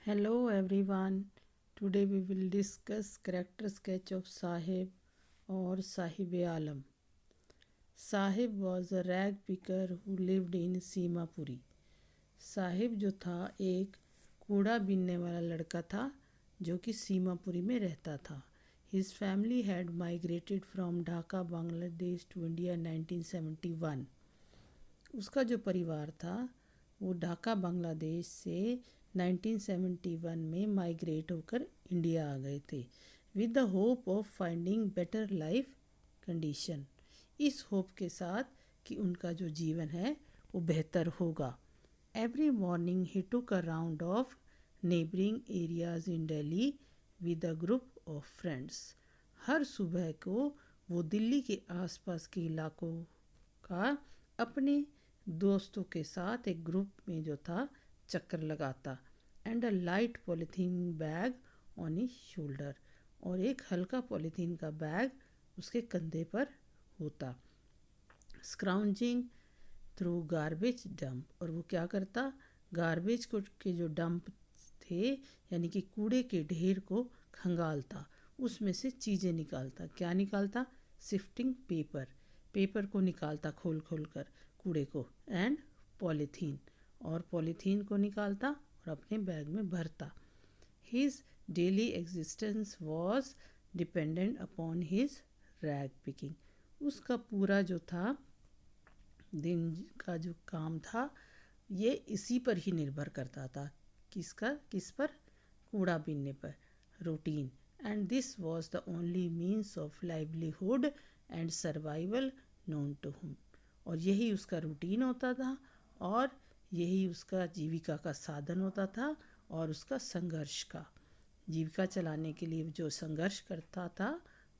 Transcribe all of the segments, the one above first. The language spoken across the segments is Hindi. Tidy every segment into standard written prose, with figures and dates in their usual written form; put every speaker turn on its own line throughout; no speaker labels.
Hello everyone. Today we will discuss character sketch of Sahib or Sahib-e-Alam. Sahib was a rag picker who lived in Seemapuri. Sahib जो था एक कूड़ा बीनने वाला लड़का था जो कि सीमापुरी में रहता था. His family had migrated from Dhaka, Bangladesh to India in 1971. उसका जो परिवार था वो ढाका बांग्लादेश से 1971 में माइग्रेट होकर इंडिया आ गए थे with the hope of finding better life condition. इस होप के साथ कि उनका जो जीवन है वो बेहतर होगा. Every morning he took a round of neighbouring areas in Delhi with a group of friends. हर सुबह को वो दिल्ली के आसपास के इलाकों का अपने दोस्तों के साथ एक ग्रुप में जो था चक्कर लगाता. And a light polythene bag on his shoulder, और एक हल्का पॉलीथीन का बैग उसके कंधे पर होता. स्क्राउंजिंग थ्रू गार्बेज डंप, और वो क्या करता, गार्बेज को के जो डंप थे यानी कि कूड़े के ढेर को खंगालता, उसमें से चीज़ें निकालता. क्या निकालता? सिफ्टिंग पेपर को निकालता खोल खोल कर कूड़े को. एंड पॉलीथीन, और पॉलीथीन को निकालता और अपने बैग में भरता. His daily existence was dependent upon his rag picking. उसका पूरा जो था दिन का जो काम था ये इसी पर ही निर्भर करता था. किस पर? कूड़ा बीनने पर. Routine. And this was the only means of livelihood and survival known to him. और यही उसका रूटीन होता था और यही उसका जीविका का साधन होता था और उसका संघर्ष का. जीविका चलाने के लिए जो संघर्ष करता था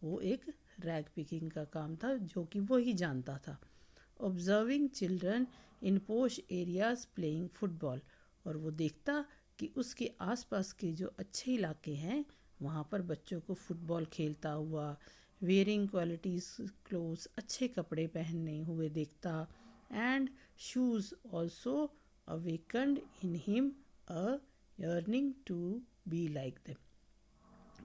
वो एक रैग पिकिंग का काम था जो कि वो ही जानता था. ऑब्जर्विंग चिल्ड्रन इन पोश एरियाज प्लेइंग फुटबॉल, और वो देखता कि उसके आसपास के जो अच्छे इलाके हैं वहाँ पर बच्चों को फुटबॉल खेलता हुआ, वेयरिंग क्वालिटीज़ क्लोथ्स, अच्छे कपड़े पहने हुए देखता. And shoes also awakened in him a yearning to be like them,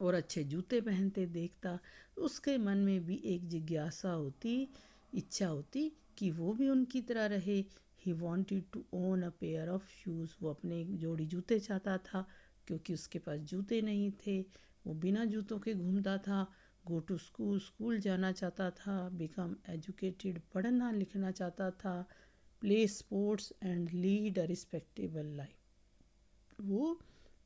और अच्छे जूते पहनते देखता. उसके मन में भी एक जिज्ञासा होती, इच्छा होती कि वो भी उनकी तरह रहे. He wanted to own a pair of shoes, वो अपने एक जोड़ी जूते चाहता था क्योंकि उसके पास जूते नहीं थे. वो बिना जूतों के घूमता था. गो टू स्कूल जाना चाहता था. बिकम एजुकेटेड, पढ़ना लिखना चाहता था. Play sports and lead a respectable life, वो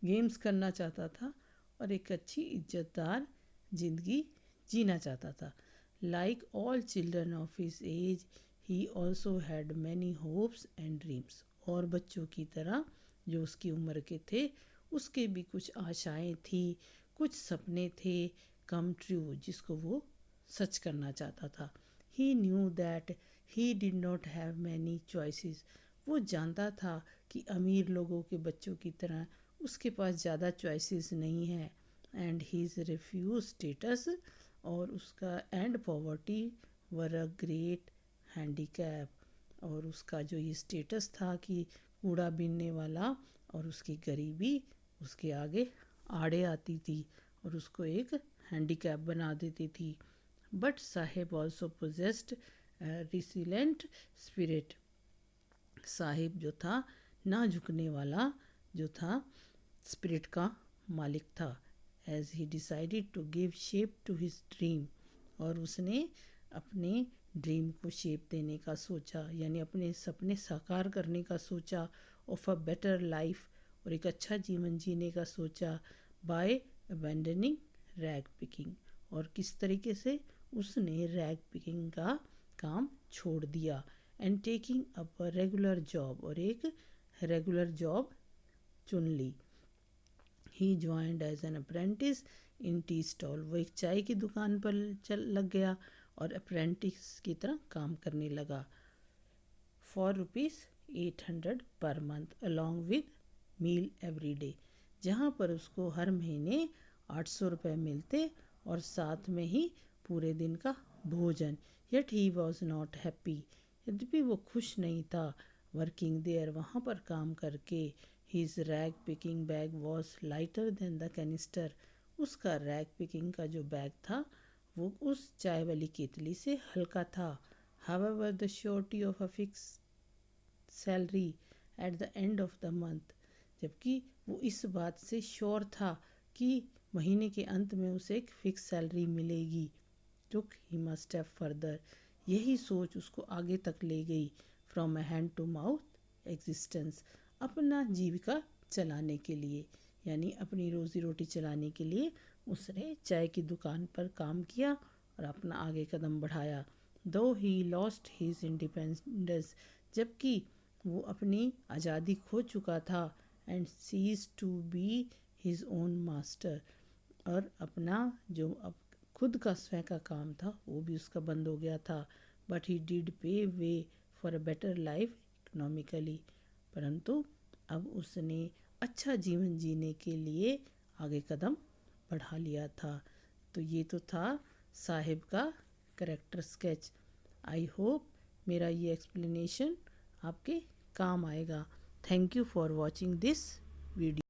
गेम्स करना चाहता था और एक अच्छी इज्जतदार ज़िंदगी जीना चाहता था. Like all children of his age he also had many hopes and dreams, और बच्चों की तरह जो उसकी उम्र के थे उसके भी कुछ आशाएं थी, कुछ सपने थे कम ट्रू जिसको वो सच करना चाहता था. He knew that he did not have many choices, वो जानता था कि अमीर लोगों के बच्चों की तरह उसके पास ज़्यादा चॉइसेस नहीं है. एंड हीज रिफ्यूज स्टेटस, और उसका and poverty were a great handicap, और उसका जो ये स्टेटस था कि कूड़ा बीनने वाला, और उसकी गरीबी उसके आगे आड़े आती थी और उसको एक हैंडीकैप बना देती थी. But Saheb also possessed resilient spirit, Sahib जो था ना झुकने वाला जो था स्पिरिट का मालिक था. As he decided to give shape to his dream, और उसने अपने ड्रीम को शेप देने का सोचा, यानी अपने सपने साकार करने का सोचा. ऑफ अ बेटर लाइफ, और एक अच्छा जीवन जीने का सोचा. बाय अबैंडनिंग रैग पिकिंग, और किस तरीके से उसने रैग पिकिंग का काम छोड़ दिया. And taking up a regular job, और एक रेगुलर जॉब चुन ली. He joined as an apprentice in tea stall, वो एक चाय की दुकान पर लग गया और अप्रेंटिस की तरह काम करने लगा. For ₹800 per month along with meal every day, जहाँ पर उसको हर महीने 800 रुपये मिलते और साथ में ही पूरे दिन का भोजन. Yet he was not happy, यद्यपि वो खुश नहीं था. वर्किंग देयर, वहाँ पर काम करके. His rag picking bag was lighter than the canister. उसका रैग पिकिंग का जो बैग था वो उस चाय वाली केतली से हल्का था. However, the surety of a fixed salary at the end of the month, जबकि वो इस बात से श्योर था कि महीने के अंत में उसे एक फिक्स सैलरी मिलेगी. took him a step further, यही सोच उसको आगे तक ले गई. From a hand to mouth existence, अपना जीविका चलाने के लिए, यानी अपनी रोज़ी रोटी चलाने के लिए उसने चाय की दुकान पर काम किया और अपना आगे कदम बढ़ाया. Though he lost his independence, जबकि वो अपनी आज़ादी खो चुका था. And ceased to be his own master, और अपना जो अब खुद का स्वयं का काम था वो भी उसका बंद हो गया था. But he did pave way for a better life economically, परंतु अब उसने अच्छा जीवन जीने के लिए आगे कदम बढ़ा लिया था. तो ये तो था साहिब का करेक्टर स्केच. आई होप मेरा ये एक्सप्लेनेशन आपके काम आएगा. Thank you for watching this video.